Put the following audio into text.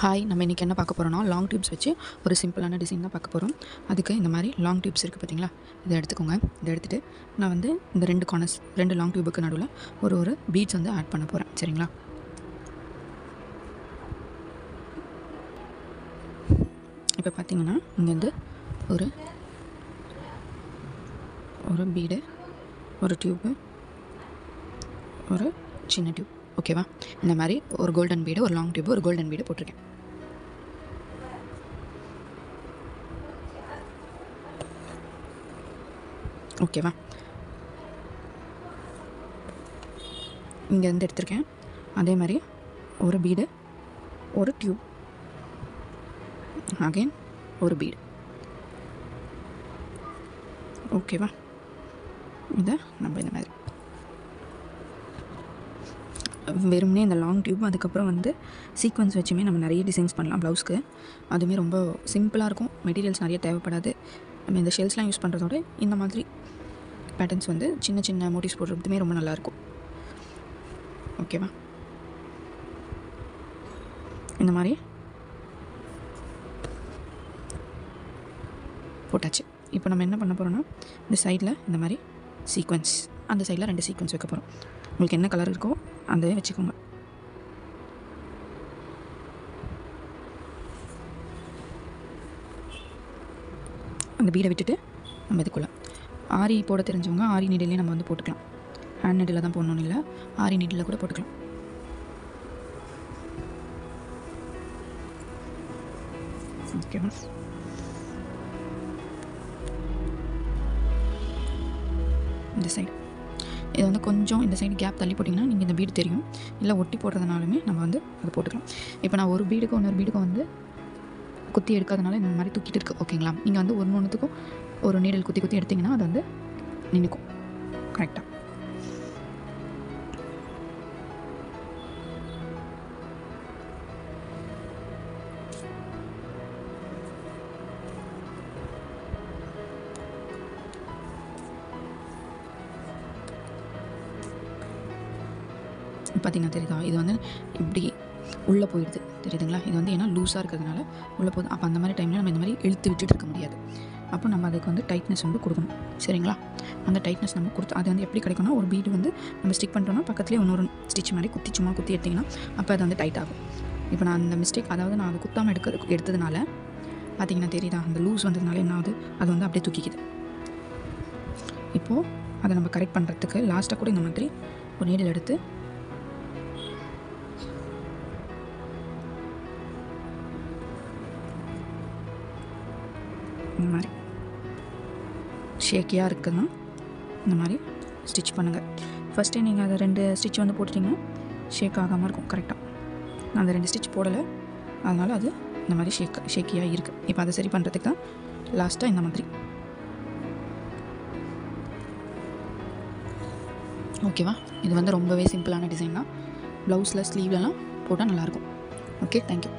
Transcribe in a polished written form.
Hi, நம்ம இன்றைக்கி என்ன பார்க்க போகிறோம்னா லாங் டியூப்ஸ் வச்சு ஒரு சிம்பிளான டிசைன் தான் பார்க்க போகிறோம். அதுக்கு இந்த மாதிரி லாங் டியூப்ஸ் இருக்குது பார்த்தீங்களா, இதை எடுத்துக்கோங்க. இதை எடுத்துகிட்டு நான் வந்து இந்த 2 கார்னர்ஸ் 2 லாங் டியூபுக்கு நடுவில் ஒரு பீட்ஸ் வந்து ஆட் பண்ண போகிறேன். சரிங்களா? இப்போ பார்த்தீங்கன்னா இங்கேருந்து ஒரு ஒரு பீடு, ஒரு டியூப்பு, ஒரு சின்ன டியூப். ஓகேவா? இந்த மாதிரி ஒரு கோல்டன் பீடு, ஒரு லாங் டியூப், ஒரு கோல்டன் பீடு போட்டிருக்கேன். ஓகேவா? இங்கேருந்து எடுத்திருக்கேன். அதே மாதிரி ஒரு பீடு, ஒரு டியூப், அகைன் ஒரு பீடு. ஓகேவா? இதை நம்ம இந்த மாதிரி வெறுமனே இந்த லாங் டியூப், அதுக்கப்புறம் வந்து சீக்வன்ஸ் வச்சுமே நம்ம நிறைய டிசைன்ஸ் பண்ணலாம் ப்ளவுஸ்க்கு. அதுவுமே ரொம்ப சிம்பிளாக இருக்கும். மெட்டீரியல்ஸ் நிறைய தேவைப்படாது. நம்ம இந்த ஷெல்ஸ்லாம் யூஸ் பண்ணுறதோட இந்த மாதிரி பேட்டர்ன்ஸ் வந்து சின்ன சின்ன மோட்டிவ்ஸ் போடுறதுமே ரொம்ப நல்லாயிருக்கும். ஓகேவா? இந்த மாதிரி போட்டாச்சு. இப்போ நம்ம என்ன பண்ண போகிறோம்னா, இந்த சைடில் இந்த மாதிரி சீக்வன்ஸ், அந்த சைடில் 2 சீக்வன்ஸ் வைக்க போகிறோம். உங்களுக்கு என்ன கலர் இருக்கோ அந்த வச்சுக்கோங்க. அந்த பீடை விட்டுட்டு நம்ம இதுக்குள்ளே ஆரி போட தெரிஞ்சவங்க ஆரி நீடிலே நம்ம வந்து போட்டுக்கலாம். ஹேண்ட் நீடில் தான் போடணும்னு இல்லை, ஆரி நீடில் கூட போட்டுக்கலாம். ஓகேவா? இந்த சைடு இது வந்து கொஞ்சம் இந்த சைடு கேப் தள்ளி போட்டிங்கன்னா நீங்கள் இந்த பீடு தெரியும். இல்லை ஒட்டி போடுறதுனாலுமே நம்ம வந்து அதை போட்டுக்கலாம். இப்போ நான் ஒரு பீடுக்கும் இன்னொரு பீடுக்கும் வந்து குத்தி எடுக்காதனால இந்த மாதிரி தூக்கிட்டு இருக்கு. ஓகேங்களா? நீங்கள் வந்து ஒன்றுத்துக்கும் ஒரு நீடல் குத்தி குத்தி எடுத்திங்கன்னா அது வந்து நின்றுக்கும் கரெக்டாக. பார்த்தீங்கன்னா தெரியுதா? இது வந்து இப்படி உள்ளே போயிடுது, தெரியுதுங்களா? இது வந்து ஏன்னா லூஸாக இருக்கிறதுனால உள்ளே போகுது. அப்போ அந்த மாதிரி டைமில் நம்ம இந்த மாதிரி இழுத்து விட்டுட்டு இருக்க முடியாது. அப்போ நம்ம அதுக்கு வந்து டைட்னஸ் வந்து கொடுக்கணும். சரிங்களா? அந்த டைட்னஸ் நம்ம கொடுத்து அது வந்து எப்படி கிடைக்கும்னா, ஒரு பீடு வந்து நம்ம ஸ்டிக் பண்ணிட்டோம்னா பக்கத்துலேயே இன்னொரு ஸ்டிச் மாதிரி சும்மா குத்தி எடுத்திங்கன்னா அப்போ அது வந்து டைட் ஆகும். இப்போ நான் அந்த மிஸ்டேக், அதாவது நான் அதை குத்தாமல் எடுத்ததுனால பார்த்தீங்கன்னா தெரியுதா? அந்த லூஸ் வந்ததுனால என்ன ஆகுது, அது வந்து அப்படியே தூக்கிக்குது. இப்போது அதை நம்ம கரெக்ட் பண்ணுறதுக்கு லாஸ்ட்டாக கூட இந்த மாதிரி ஒரு நீடில் எடுத்து இந்த மாதிரி ஷேக்கியாக இருக்குதுன்னா இந்த மாதிரி ஸ்டிச் பண்ணுங்கள். ஃபஸ்ட்டே நீங்கள் அதை 2 ஸ்டிச் வந்து போட்டுட்டிங்கன்னா ஷேக் ஆகாமல் இருக்கும். கரெக்டாக நான் அந்த 2 ஸ்டிச் போடலை, அதனால் அது இந்த மாதிரி ஷேக்கியாக இருக்குது. இப்போ அதை சரி பண்ணுறதுக்கு தான் லாஸ்ட்டாக இந்த மாதிரி. ஓகேவா? இது வந்து ரொம்பவே சிம்பிளான டிசைன் தான். ப்ளவுஸில் ஸ்லீவ்லலாம் போட்டால் நல்லாயிருக்கும். Okay, thank you.